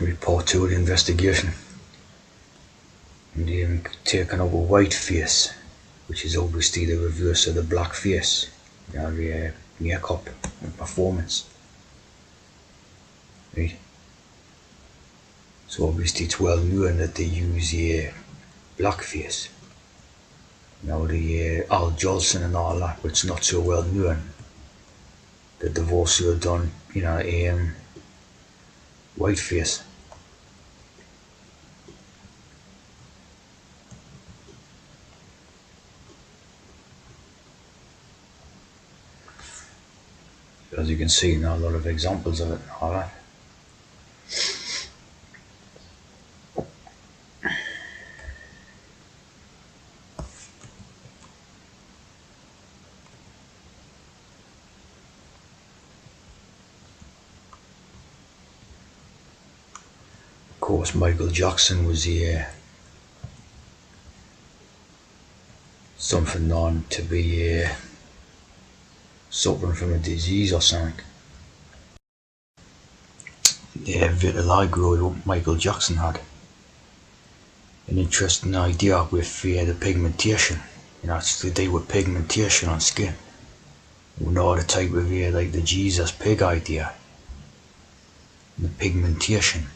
report to the investigation. And then taken over white face, which is obviously the reverse of the black face. The makeup and performance. Right? So obviously it's well known that they use blackface. Now the Al Jolson and all that, but it's not so well known that they've also done, whiteface. As you can see now, a lot of examples of it and all that. Of course, Michael Jackson was something known to be suffering from a disease or something. Vitiligo Michael Jackson had. An interesting idea with the pigmentation. It's to do with pigmentation on skin. We know the type of like the Jesus pig idea. And the pigmentation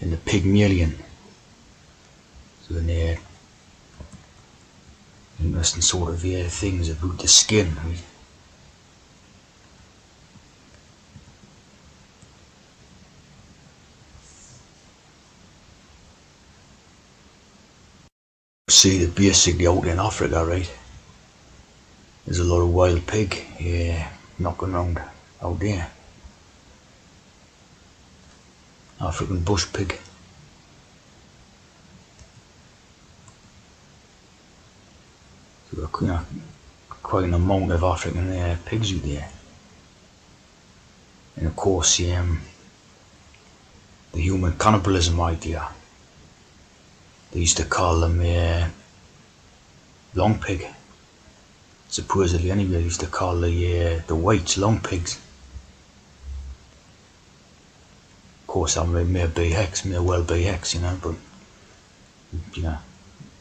and the Pygmalion. So interesting sort of things about the skin. Right? See that basically out in Africa, right? There's a lot of wild pig knocking around out there. African bush pig. So quite an amount of African pigs out there. And of course the human cannibalism idea. They used to call them long pig. Supposedly anyway, they used to call the whites long pigs. Of course that may be hex, may well be hex, but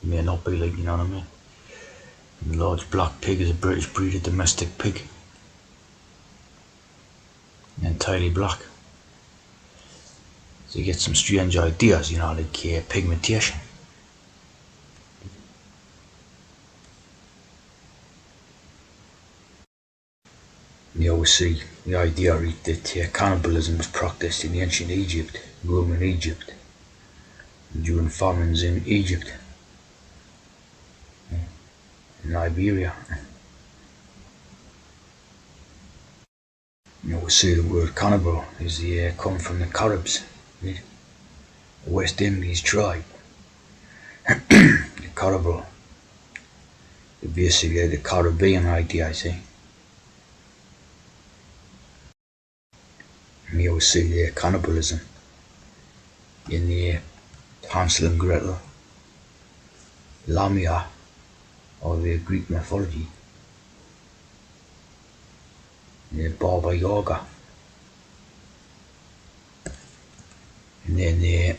may not be, like, you know what I mean. And the large black pig is a British breed of domestic pig. Entirely black. So you get some strange ideas, like pigmentation. You always see the idea that cannibalism was practiced in ancient Egypt, Roman Egypt, during famines in Egypt, in Liberia. You always see the word cannibal is come from the Caribs, right? The West Indies tribe. The cannibal. Basically the Caribbean idea, I see. And you always see the cannibalism in the Hansel and Gretel, Lamia, or the Greek mythology, the Baba Yaga, and then the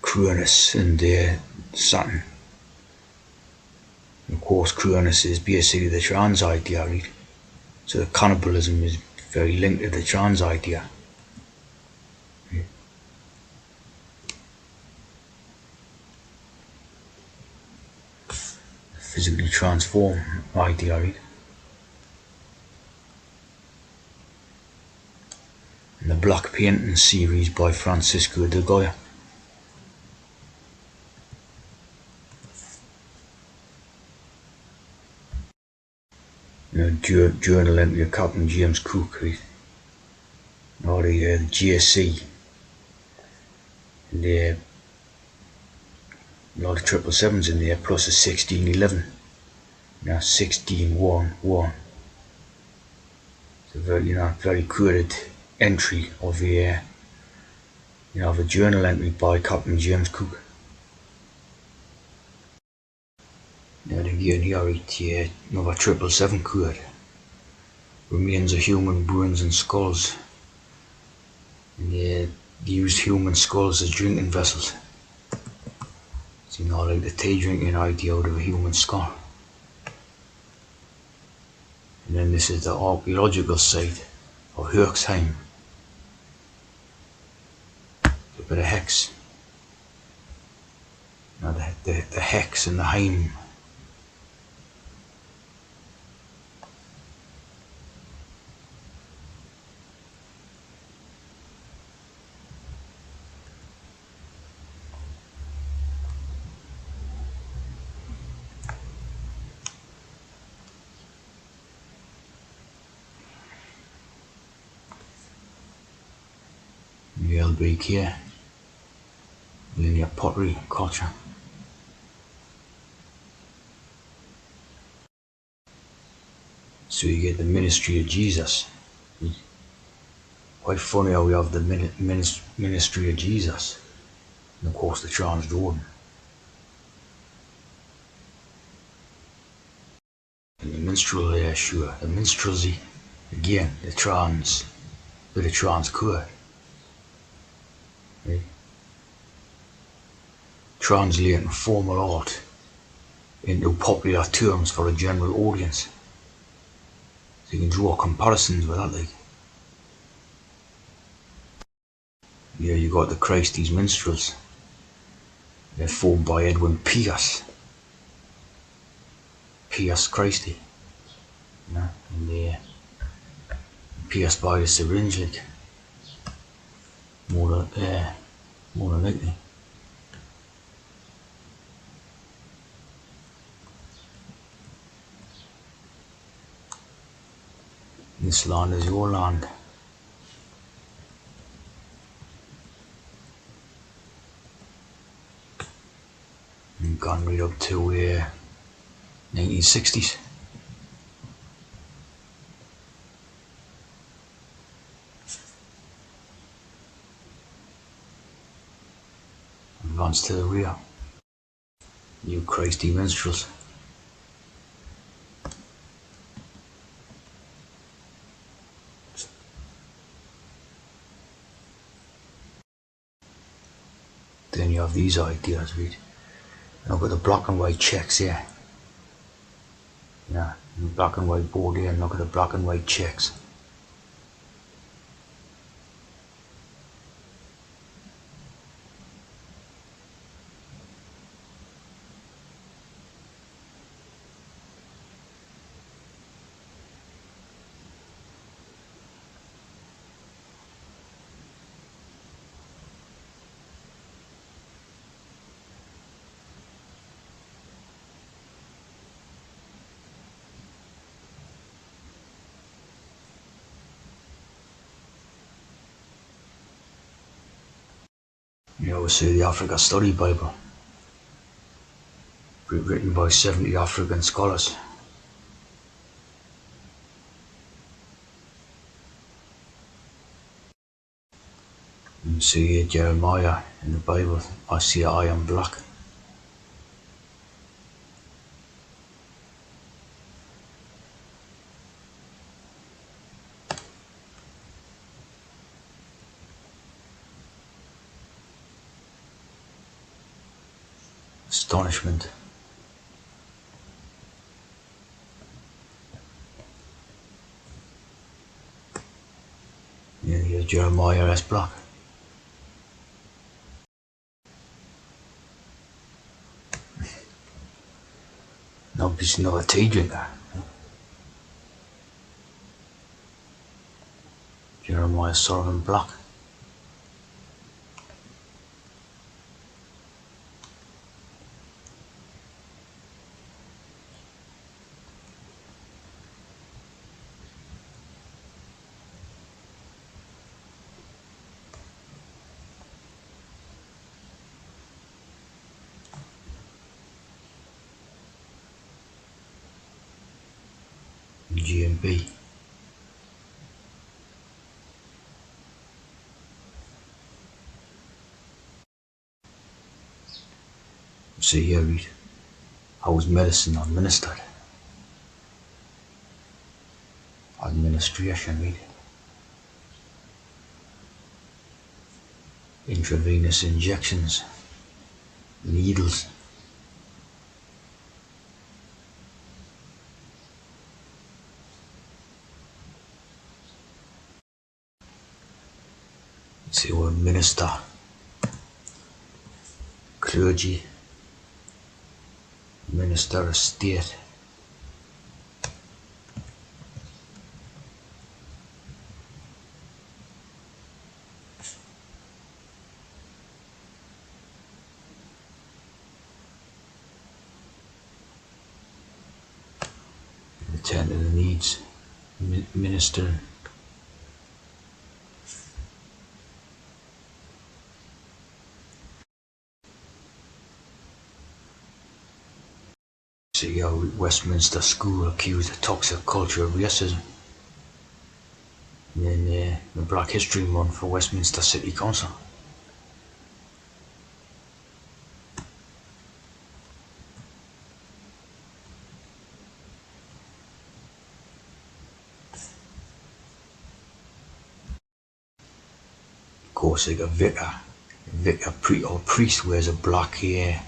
Cronus and Saturn. And of course, Cronus is basically the trans idea, right? So the cannibalism is very linked to the trans idea. Yeah. Physically transform idea, right? And the Black Painting series by Francisco de Goya. Journal entry of Captain James Cook, right? Or the GSC, and a lot of 777s in there, plus a 1611. Now 1611. It's a very coded entry of a of a journal entry by Captain James Cook. Now again here another 777 code. Remains of human bones and skulls And they used human skulls as drinking vessels. So, like the tea drinking idea out of a human skull. And then this is the archaeological site of Herxheim. A bit of hex. Now the hex and the heim. The LB here. Linear pottery culture. So you get the ministry of Jesus. Quite funny how we have the ministry of Jesus. And of course the Transjordan. And the minstrel there, sure. The minstrelsy. Again, the trans. Bit of trans core. Right? Translating formal art into popular terms for a general audience. So you can draw comparisons with that, like. Yeah, you got the Christies minstrels. They're formed by Edwin Pierce. Pierce Christie. And they're pierced by the syringe, like. More than likely. This land is your land. And gone right up to 1960s. Advance to the rear. You Christy minstrels. Then you have these ideas, right? Look at the black and white checks here. Yeah, the black and white board here, and look at the black and white checks. You always say the Africa Study Bible, written by 70 African scholars. You see Jeremiah in the Bible, I see I am black. Astonishment. Yeah, here's Jeremiah as black. No, he's not a tea drinker. Jeremiah Sullivan Black. GMB. See here, read. How was medicine administered? Administration, read. intravenous injections, needles. They were minister, clergy, minister of state. Attend to the needs, minister. See how Westminster School accused of toxic culture of racism. And then the Black History Month for Westminster City Council. Of course, like a vicar or priest wears a black hair,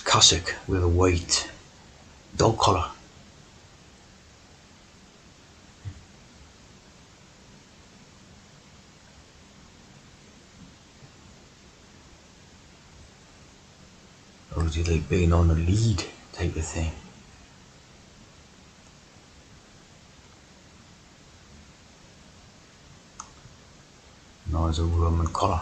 cassock with a white dog collar. Or is he like being on the lead type of thing? No, it's a Roman collar.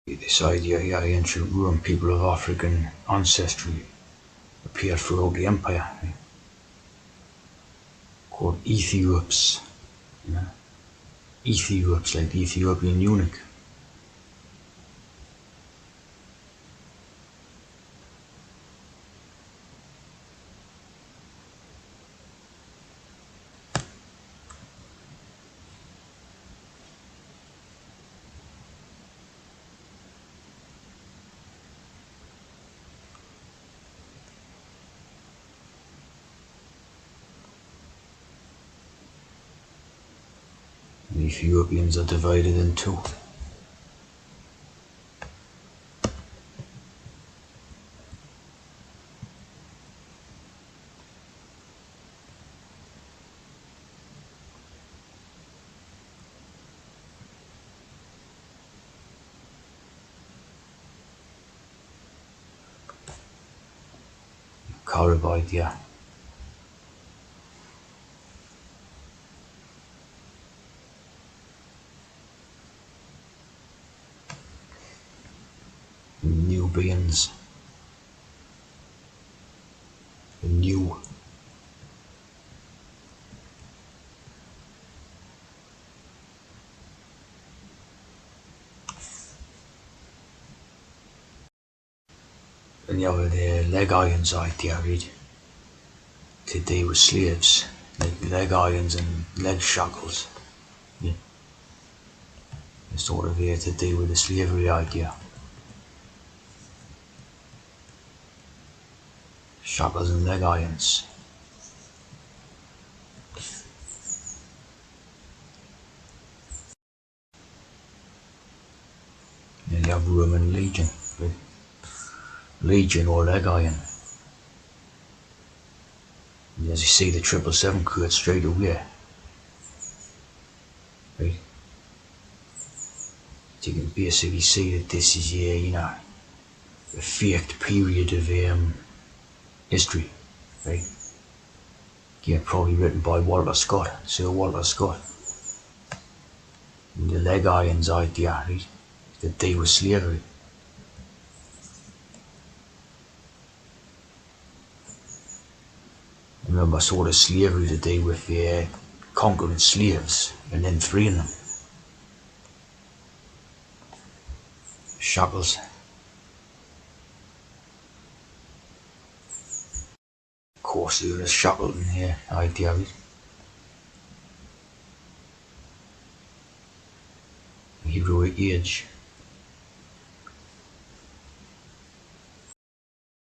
This idea here, ancient Roman people of African ancestry appeared throughout the empire, called Ethiops. Ethiops, like the Ethiopian eunuch. The Ethiopians are divided in two. Carbide, yeah. Nubians. New. And you have the leg irons idea, right? Today with slaves, like leg irons and leg shackles. Yeah. It's sort of here to do with the slavery idea. Shackles and leg irons. And you have Roman legion, right? Legion or leg iron. And as you see the 777 crew straight away. Right? So you can basically see that this is a faked period of history, right? Yeah, probably written by Walter Scott, Sir Walter Scott. And the leg irons idea, right? That they were slavery. I remember sort of slavery today with conquering slaves and then freeing them. Shackles. Of course, there was shackled in here idea, right? Heroic age.